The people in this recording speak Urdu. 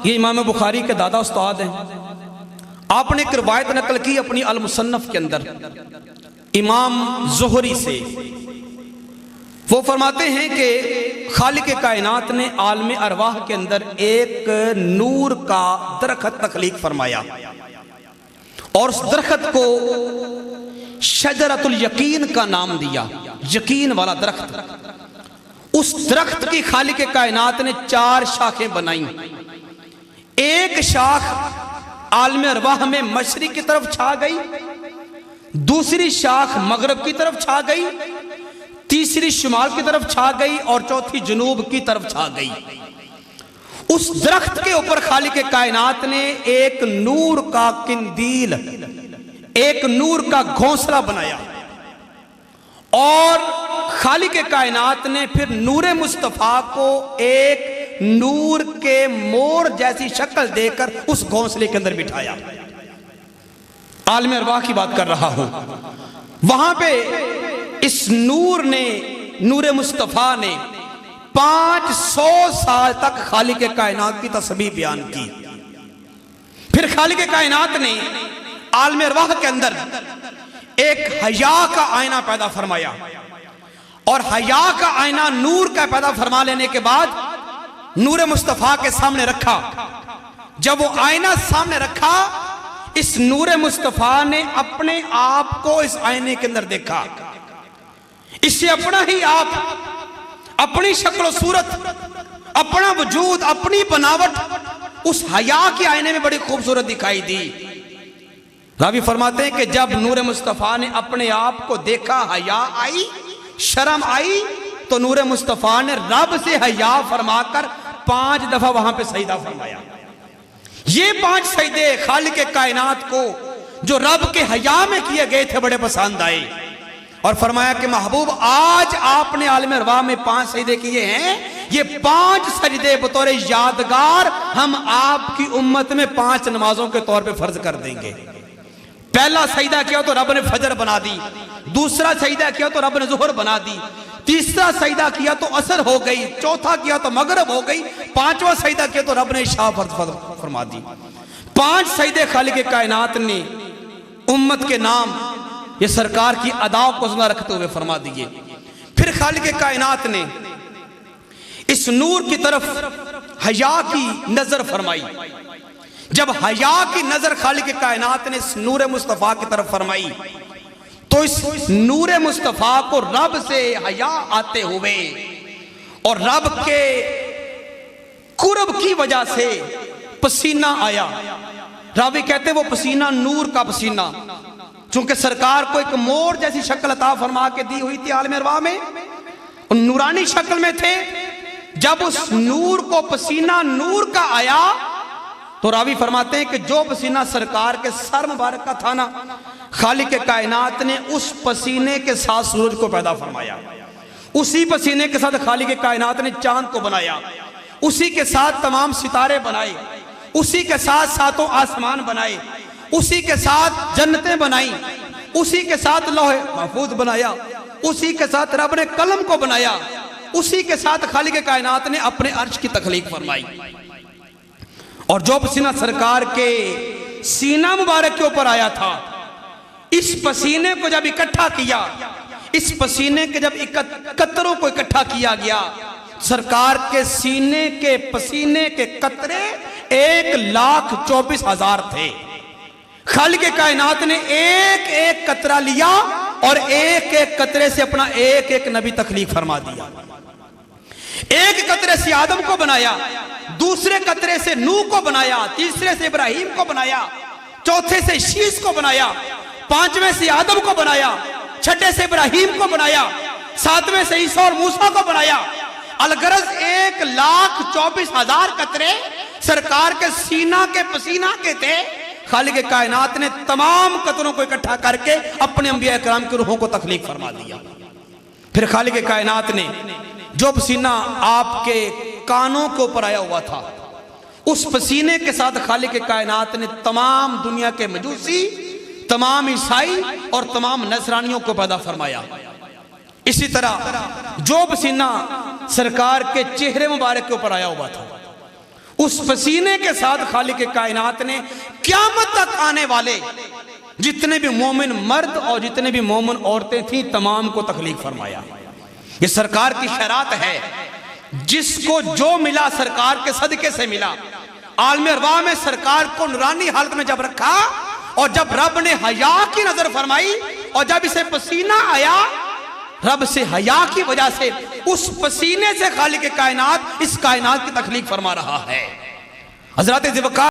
یہ امام بخاری کے دادا استاد ہیں. آپ نے ایک روایت نقل کی اپنی المصنف کے اندر امام زہری سے. وہ فرماتے ہیں کہ خالق کائنات نے عالم ارواح کے اندر ایک نور کا درخت تخلیق فرمایا اور اس درخت کو شجرۃ الیقین کا نام دیا. یقین والا درخت. اس درخت کی خالق کائنات نے 4 شاخیں بنائیں. ایک شاخ عالم ارواح میں مشرق کی طرف چھا گئی, دوسری شاخ مغرب کی طرف چھا گئی, تیسری شمال کی طرف چھا گئی اور چوتھی جنوب کی طرف چھا گئی. اس درخت کے اوپر خالق کائنات نے ایک نور کا قندیل, ایک نور کا گھونسلہ بنایا اور خالق کائنات نے پھر نور مصطفیٰ کو ایک نور کے مور جیسی شکل دے کر اس گھونسلے کے اندر بٹھایا. عالم ارواح کی بات کر رہا ہوں. وہاں پہ اس نور نے, نور مصطفیٰ نے 500 سال تک خالق کائنات کی تسبیح بیان کی. پھر خالق کائنات نے عالم ارواح کے اندر ایک حیا کا آئینہ پیدا فرمایا اور حیا کا آئینہ نور کا پیدا فرما لینے کے بعد نور مصطفیٰ کے سامنے رکھا. جب وہ آئینہ سامنے رکھا, اس نور مصطفیٰ نے اپنے آپ کو اس آئینے کے اندر دیکھا. اس سے اپنا ہی آپ, اپنی شکل و صورت, اپنا وجود, اپنی بناوٹ اس حیا کے آئینے میں بڑی خوبصورت دکھائی دی. راوی فرماتے ہیں کہ جب نور مصطفیٰ نے اپنے آپ کو دیکھا, حیا آئی, شرم آئی, تو نور مصطفیٰ نے رب سے حیا فرما کر 5 دفعہ وہاں پہ سجدہ فرمایا. یہ 5 سجدے خالق کائنات کو جو رب کے حیا میں کیے گئے تھے بڑے پسند آئے اور فرمایا کہ محبوب آج آپ نے عالم ارواح میں 5 سجدے کیے ہیں, یہ 5 سجدے بطور یادگار ہم آپ کی امت میں 5 نمازوں کے طور پہ فرض کر دیں گے. پہلا سجدہ کیا تو رب نے فجر بنا دی, دوسرا سجدہ کیا تو رب نے ظہر بنا دی, تیسرا سجدہ کیا تو عصر ہو گئی, چوتھا کیا تو مغرب ہو گئی, 5واں سجدہ کیا تو رب نے عشاء فرض فرما دی. 5 سجدے خالق کائنات نے امت کے نام یہ سرکار کی ادا کو زندہ رکھتے ہوئے فرما دیے. پھر خالق کائنات نے اس نور کی طرف حیا کی نظر فرمائی. جب حیا کی نظر خالق کائنات نے اس نور مصطفیٰ کی طرف فرمائی تو اس نور مصطفیٰ کو رب سے حیا آتے ہوئے اور رب کے قرب کی وجہ سے پسینہ آیا. راوی کہتے وہ پسینہ نور کا پسینہ, چونکہ سرکار کو ایک مور جیسی شکل عطا فرما کے دی ہوئی تھی عالم ارواح میں, نورانی شکل میں تھے. جب اس نور کو پسینہ نور کا آیا تو راوی فرماتے ہیں کہ جو پسینہ سرکار کے سر مبارک کا تھا نا, خالق کائنات نے اس پسینے کے ساتھ سورج کو پیدا فرمایا, اسی پسینے کے ساتھ خالق کائنات نے چاند کو بنایا, اسی کے ساتھ تمام ستارے بنائے, اسی کے ساتھ 7 آسمان بنائے, اسی کے ساتھ جنتیں بنائیں, اسی کے ساتھ لوح محفوظ بنایا, اسی کے ساتھ رب نے قلم کو بنایا, اسی کے ساتھ خالق کائنات نے اپنے عرش کی تخلیق فرمائی. اور جو پسینہ سرکار کے سینہ مبارک کے اوپر آیا تھا, اس پسینے کو جب اکٹھا کیا, اس پسینے کے جب قطروں کو اکٹھا کیا گیا, سرکار کے سینے کے پسینے کے قطرے 1,24,000 تھے. خالق کائنات نے ایک ایک قطرہ لیا اور ایک ایک قطرے سے اپنا ایک ایک نبی تخلیق فرما دیا. ایک قطرے سے آدم کو بنایا, دوسرے قطرے سے نوح کو بنایا, تیسرے سے ابراہیم کو بنایا, چوتھے سے شیش کو بنایا, 5ویں سے آدم کو بنایا, 6ٹھے سے ابراہیم کو بنایا, 7ویں سے عیسیٰ اور موسیٰ کو بنایا. الغرض 1,24,000 قطرے سرکار کے سینہ کے پسینہ کے تھے. خالق کائنات نے تمام قطروں کو اکٹھا کر کے اپنے انبیاء اکرام کی روحوں کو تخلیق فرما دیا. پھر خالق کائنات نے جو پسینہ آپ کے کانوں کے اوپر آیا ہوا تھا, اس پسینے کے ساتھ خالق کائنات نے تمام دنیا کے مجوسی, تمام عیسائی اور تمام نصرانیوں کو پیدا فرمایا. اسی طرح جو پسینہ سرکار کے چہرے مبارک کے اوپر آیا ہوا تھا, اس پسینے کے ساتھ خالق کائنات نے قیامت تک آنے والے جتنے بھی مومن مرد اور جتنے بھی مومن عورتیں تھیں تمام کو تخلیق فرمایا۔ یہ سرکار کی خیرات ہے، جس کو جو ملا سرکار کے صدقے سے ملا۔ عالم ارواح میں سرکار کو نورانی حالت میں جب رکھا اور جب رب نے حیا کی نظر فرمائی اور جب اسے پسینہ آیا، رب سے حیا کی وجہ سے اس پسینے سے خالق کائنات اس کائنات کی تخلیق فرما رہا ہے۔ حضرات ذوالفقار